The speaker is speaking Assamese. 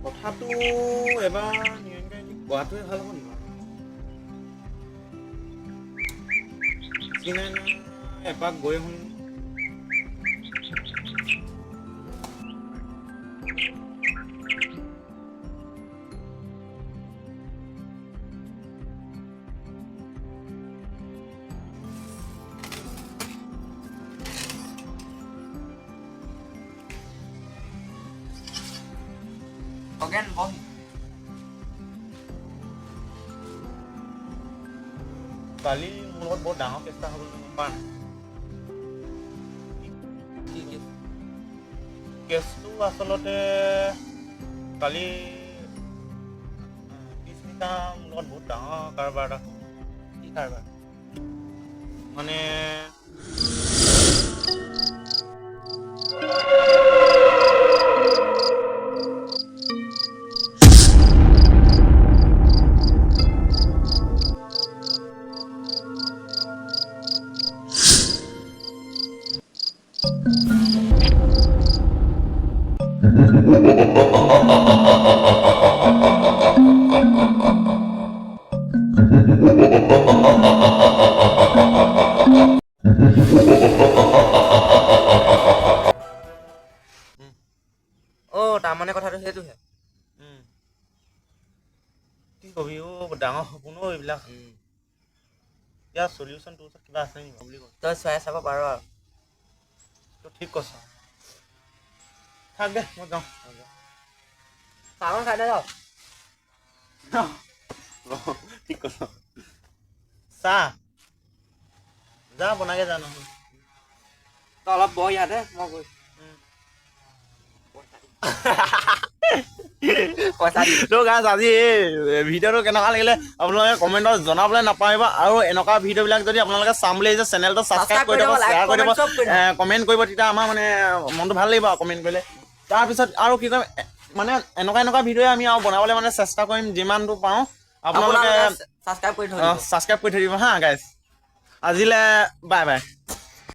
কথাটো এবাৰ কোৱাটোৱে ভাল হ'ব নেকি? চিনাই নাই এপাক গৈ শুন। Again, boy. কালি মোৰ লগত বহুত ডাঙৰ কেছ এটা হ'ল পাৰ কেছটো আচলতে কালি পিছদিনা মোৰ লগত বহুত ডাঙৰ কাৰবাৰ এটা হ'ল। কি কাৰবাৰ? মানে তাৰমানে কথাটো সেইটোহে। কি কবি ডাঙৰ সপোন এইবিলাক। ইয়াৰ চলিউচন তোৰ ওচৰত কিবা আছে নেকি বুলি কৈ তই চোৱাই চাব পাৰ আৰু। তই ঠিক কৈছ। থাক দে মই যাওঁ। চাহখন খাই দে যাওঁ। ঠিক কৈছ। চাহ যা বনাকে যা নহয়। তই অলপ বহ ইয়াতে মই গৈ আজি এই ভিডিঅ'টো কেনেকুৱা লাগিলে আপোনালোকে কমেণ্টত জনাবলৈ নাপাহৰিব আৰু এনেকুৱা ভিডিঅ'বিলাক যদি আপোনালোকে চাম বুলি আহিছে চেনেলটো ছাবস্ক্ৰাইব কৰি দিব, শ্বেয়াৰ কৰি দিব, কমেণ্ট কৰিব। তেতিয়া আমাৰ মানে মনটো ভাল লাগিব আৰু কমেণ্ট কৰিলে। তাৰপিছত আৰু কি কৰিম মানে এনেকুৱা ভিডিঅ' আমি আৰু বনাবলৈ মানে চেষ্টা কৰিম যিমানটো পাওঁ। আপোনালোকে ছাবস্ক্ৰাইব কৰি থৈ দিব হা গাইজ। আজিলে বাই বাই।